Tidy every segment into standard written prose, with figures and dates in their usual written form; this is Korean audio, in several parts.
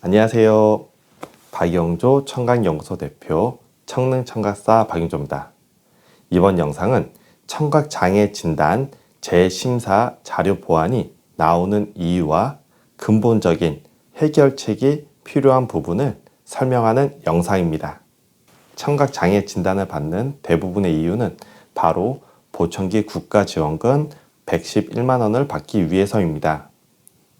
안녕하세요. 박영조 청각연구소 대표 청능청각사 박영조입니다. 이번 영상은 청각장애 진단 재심사 자료 보완이 나오는 이유와 근본적인 해결책이 필요한 부분을 설명하는 영상입니다. 청각장애 진단을 받는 대부분의 이유는 바로 보청기 국가지원금 111만 원을 받기 위해서입니다.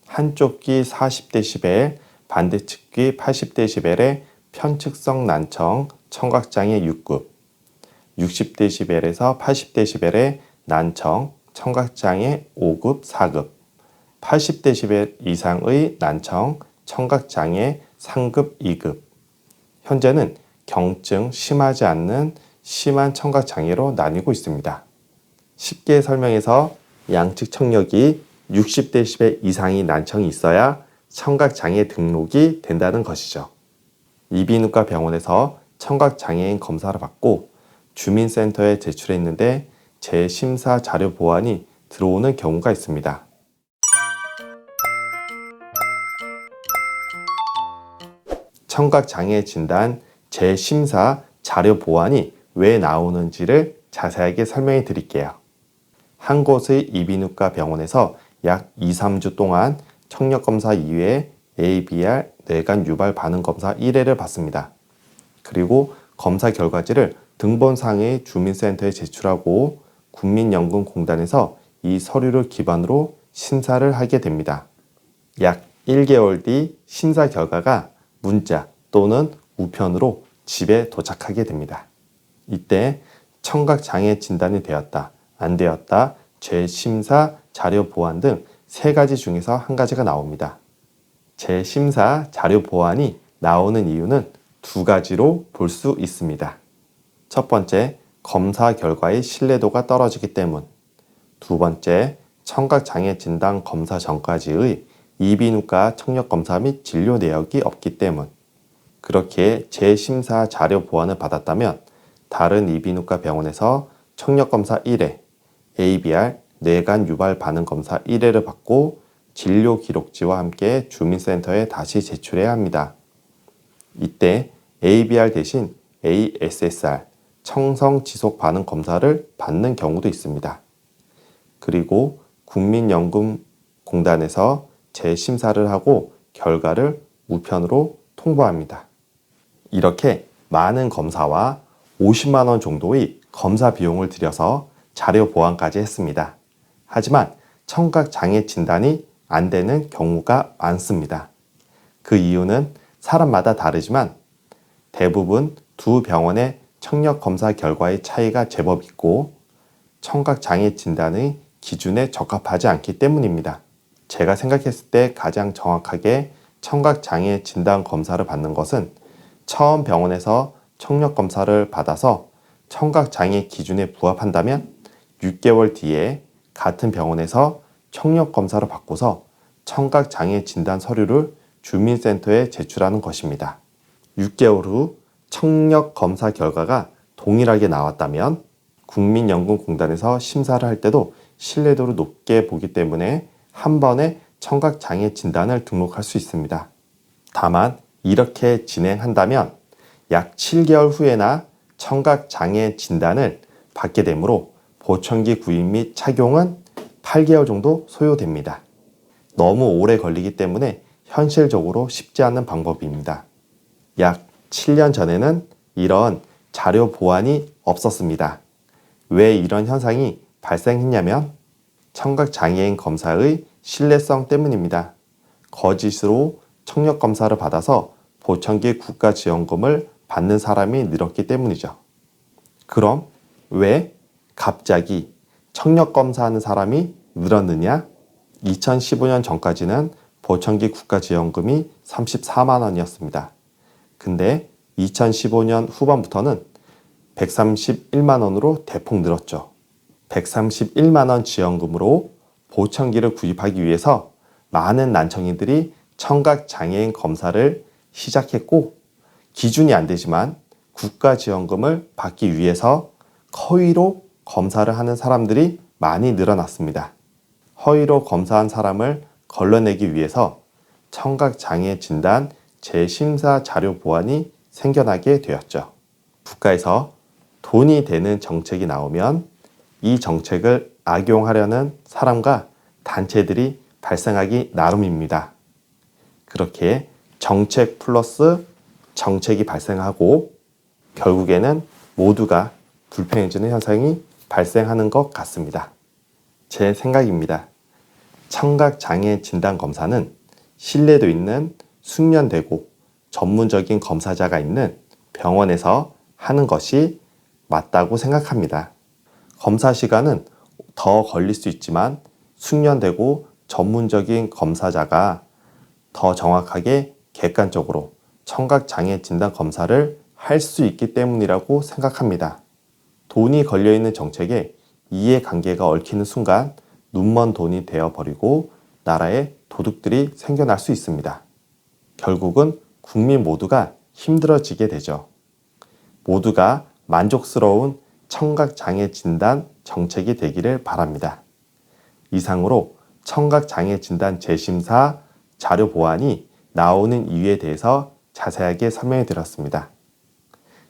한쪽 귀 40dB, 반대측 귀 80dB의 편측성 난청 청각장애 6급, 60dB에서 80dB의 난청 청각장애 5급, 4급, 80dB 이상의 난청 청각장애 3급, 2급. 현재는 경증 심하지 않는 심한 청각장애로 나뉘고 있습니다. 쉽게 설명해서 양측 청력이 60dB 이상의 난청이 있어야 청각장애 등록이 된다는 것이죠. 이비인후과 병원에서 청각장애인 검사를 받고 주민센터에 제출했는데 재심사 자료 보완이 들어오는 경우가 있습니다. 청각장애 진단 재심사 자료 보완이 왜 나오는지를 자세하게 설명해 드릴게요. 한 곳의 이비인후과 병원에서 약 2, 3주 동안 청력검사 이외에 ABR 뇌간 유발 반응 검사 1회를 받습니다. 그리고 검사 결과지를 등본상의 주민센터에 제출하고 국민연금공단에서 이 서류를 기반으로 심사를 하게 됩니다. 약 1개월 뒤 심사 결과가 문자 또는 우편으로 집에 도착하게 됩니다. 이때 청각장애 진단이 되었다, 안 되었다, 재심사 자료 보완 등 3가지 중에서 한 가지가 나옵니다. 재심사 자료 보완이 나오는 이유는 2가지로 볼 수 있습니다. 첫 번째, 검사 결과의 신뢰도가 떨어지기 때문. 두 번째, 청각장애 진단 검사 전까지의 이비인후과 청력검사 및 진료 내역이 없기 때문. 그렇게 재심사 자료 보완을 받았다면 다른 이비인후과 병원에서 청력검사 1회, ABR 뇌간 유발 반응 검사 1회를 받고 진료 기록지와 함께 주민센터에 다시 제출해야 합니다. 이때 ABR 대신 ASSR 청성 지속 반응 검사를 받는 경우도 있습니다. 그리고 국민연금공단에서 재심사를 하고 결과를 우편으로 통보합니다. 이렇게 많은 검사와 50만 원 정도의 검사 비용을 들여서 자료 보완까지 했습니다. 하지만 청각장애 진단이 안 되는 경우가 많습니다. 그 이유는 사람마다 다르지만 대부분 두 병원의 청력검사 결과의 차이가 제법 있고 청각장애 진단의 기준에 적합하지 않기 때문입니다. 제가 생각했을 때 가장 정확하게 청각장애 진단 검사를 받는 것은 처음 병원에서 청력검사를 받아서 청각장애 기준에 부합한다면 6개월 뒤에 같은 병원에서 청력검사를 받고서 청각장애 진단 서류를 주민센터에 제출하는 것입니다. 6개월 후 청력검사 결과가 동일하게 나왔다면 국민연금공단에서 심사를 할 때도 신뢰도를 높게 보기 때문에 한 번에 청각장애 진단을 등록할 수 있습니다. 다만 이렇게 진행한다면 약 7개월 후에나 청각장애 진단을 받게 되므로 보청기 구입 및 착용은 8개월 정도 소요됩니다. 너무 오래 걸리기 때문에 현실적으로 쉽지 않은 방법입니다. 약 7년 전에는 이런 자료 보완이 없었습니다. 왜 이런 현상이 발생했냐면 청각장애인 검사의 신뢰성 때문입니다. 거짓으로 청력검사를 받아서 보청기 국가지원금을 받는 사람이 늘었기 때문이죠. 그럼 왜 갑자기 청력검사하는 사람이 늘었느냐? 2015년 전까지는 보청기 국가지원금이 34만 원이었습니다. 근데 2015년 후반부터는 131만 원으로 대폭 늘었죠. 131만 원 지원금으로 보청기를 구입하기 위해서 많은 난청이들이 청각장애인 검사를 시작했고 기준이 안 되지만 국가지원금을 받기 위해서 허위로 검사를 하는 사람들이 많이 늘어났습니다. 허위로 검사한 사람을 걸러내기 위해서 청각장애 진단 재심사 자료 보완이 생겨나게 되었죠. 국가에서 돈이 되는 정책이 나오면 이 정책을 악용하려는 사람과 단체들이 발생하기 나름입니다. 그렇게 정책 플러스 정책이 발생하고 결국에는 모두가 불평해지는 현상이 발생하는 것 같습니다. 제 생각입니다. 청각장애 진단 검사는 신뢰도 있는 숙련되고 전문적인 검사자가 있는 병원에서 하는 것이 맞다고 생각합니다. 검사 시간은 더 걸릴 수 있지만 숙련되고 전문적인 검사자가 더 정확하게 객관적으로 청각장애 진단 검사를 할 수 있기 때문이라고 생각합니다. 돈이 걸려있는 정책에 이해관계가 얽히는 순간 눈먼 돈이 되어버리고 나라에 도둑들이 생겨날 수 있습니다. 결국은 국민 모두가 힘들어지게 되죠. 모두가 만족스러운 청각장애 진단 정책이 되기를 바랍니다. 이상으로 청각장애 진단 재심사 자료 보완이 나오는 이유에 대해서 자세하게 설명해 드렸습니다.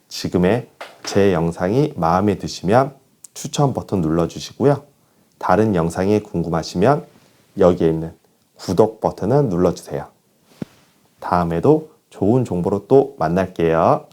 지금의 제 영상이 마음에 드시면 추천 버튼 눌러주시고요. 다른 영상이 궁금하시면 여기에 있는 구독 버튼을 눌러주세요. 다음에도 좋은 정보로 또 만날게요.